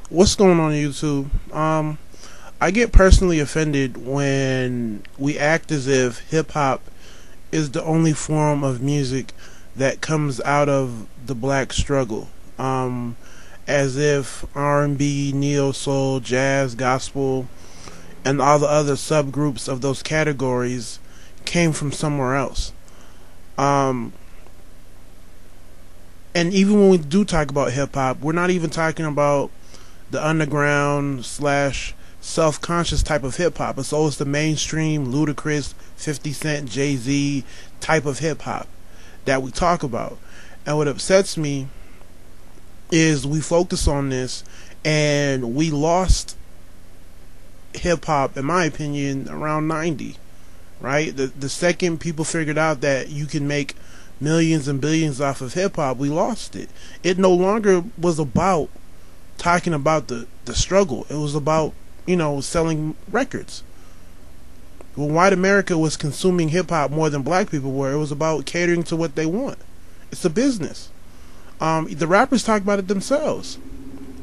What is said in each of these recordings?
What's going on YouTube? I get personally offended when we act as if hip hop is the only form of music that comes out of the black struggle. As if R&B, neo soul, jazz, gospel, and all the other subgroups of those categories came from somewhere else. Um, and even when we do talk about hip hop, we're not even talking about the underground slash self conscious type of hip hop. It's always the mainstream, Ludacris, 50 Cent, Jay Z type of hip hop that we talk about. And what upsets me is we focus on this and we lost hip hop, in my opinion, around 90. Right? The second people figured out that you can make millions and billions off of hip hop, we lost it. It no longer was about talking about the struggle. It was about, selling records. When white America was consuming hip hop more than black people were, it was about catering to what they want. It's a business. The rappers talk about it themselves.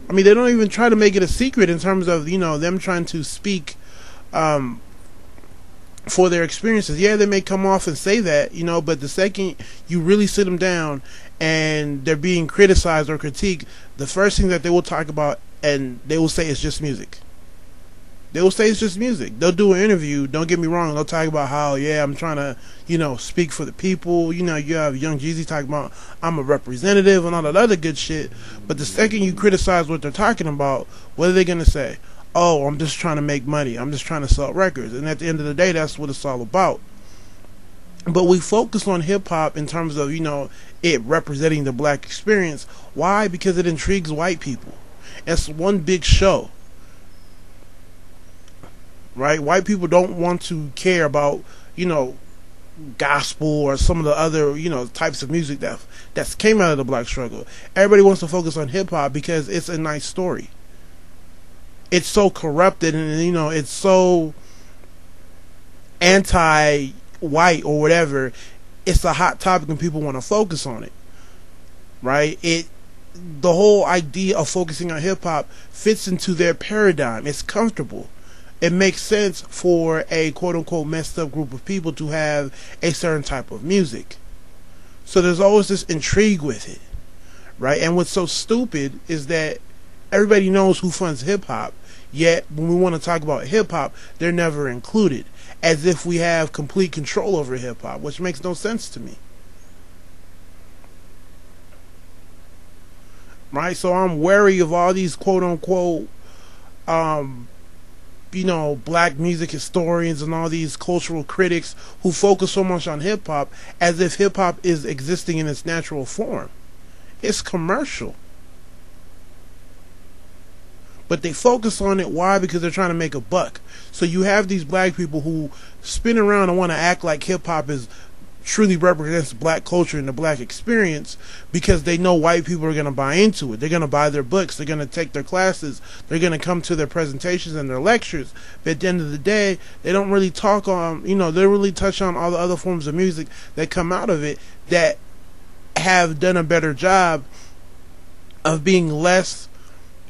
I mean, they don't even try to make it a secret in terms of, them trying to speak for their experiences. Yeah, they may come off and say that, but the second you really sit them down and they're being criticized or critiqued, the first thing that they will talk about and they will say it's just music. They will say it's just music. They'll do an interview, don't get me wrong, they'll talk about how, yeah, I'm trying to, speak for the people. You have Young Jeezy talking about I'm a representative and all that other good shit. But the second you criticize what they're talking about, what are they going to say? Oh, I'm just trying to make money. I'm just trying to sell records. And at the end of the day, that's what it's all about. But we focus on hip hop in terms of, it representing the black experience. Why? Because it intrigues white people. It's one big show. Right? White people don't want to care about, gospel or some of the other, types of music that's came out of the black struggle. Everybody wants to focus on hip hop because it's a nice story. It's so corrupted and it's so anti-white or whatever. It's a hot topic and people want to focus on it, right? The whole idea of focusing on hip hop fits into their paradigm. It's comfortable. It makes sense for a quote unquote messed up group of people to have a certain type of music. So there's always this intrigue with it, right? And what's so stupid is that everybody knows who funds hip hop. Yet, when we want to talk about hip-hop, they're never included. As if we have complete control over hip-hop, which makes no sense to me. Right? So I'm wary of all these quote-unquote, black music historians and all these cultural critics who focus so much on hip-hop as if hip-hop is existing in its natural form. It's commercial. But they focus on it. Why? Because they're trying to make a buck. So you have these black people who spin around and want to act like hip-hop is truly represents black culture and the black experience because they know white people are going to buy into it. They're going to buy their books. They're going to take their classes. They're going to come to their presentations and their lectures. But at the end of the day, they don't really talk on, they don't really touch on all the other forms of music that come out of it that have done a better job of being less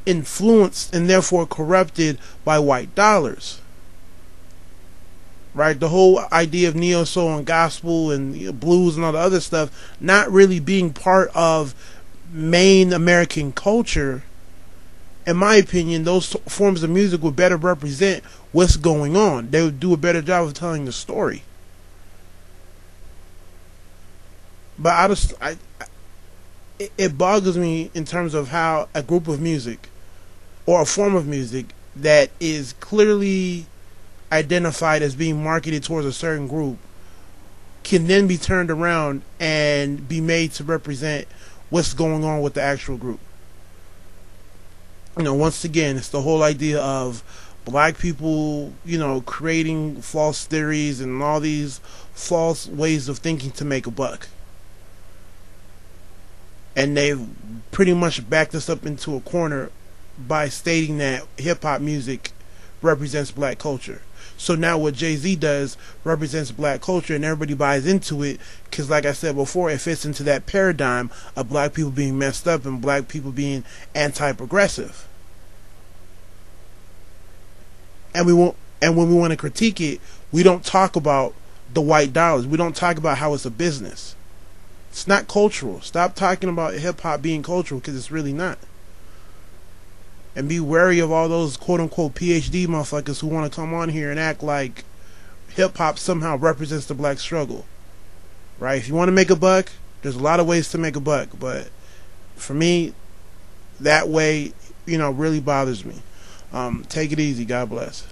influenced and therefore corrupted by white dollars. Right? The whole idea of neo soul and gospel and blues and all the other stuff not really being part of main American culture. In my opinion, those forms of music would better represent what's going on. They would do a better job of telling the story. But it boggles me in terms of how a group of music or a form of music that is clearly identified as being marketed towards a certain group can then be turned around and be made to represent what's going on with the actual group. Once again, it's the whole idea of black people, creating false theories and all these false ways of thinking to make a buck. And they've pretty much backed us up into a corner by stating that hip-hop music represents black culture. So now what Jay-Z does represents black culture and everybody buys into it because, like I said before, it fits into that paradigm of black people being messed up and black people being anti-progressive. and when we want to critique it, we don't talk about the white dollars. We don't talk about how it's a business. It's not cultural. Stop talking about hip hop being cultural, because it's really not. And be wary of all those quote unquote PhD motherfuckers who want to come on here and act like hip hop somehow represents the black struggle. Right? If you want to make a buck, there's a lot of ways to make a buck, but for me, that way, really bothers me. Take it easy. God bless.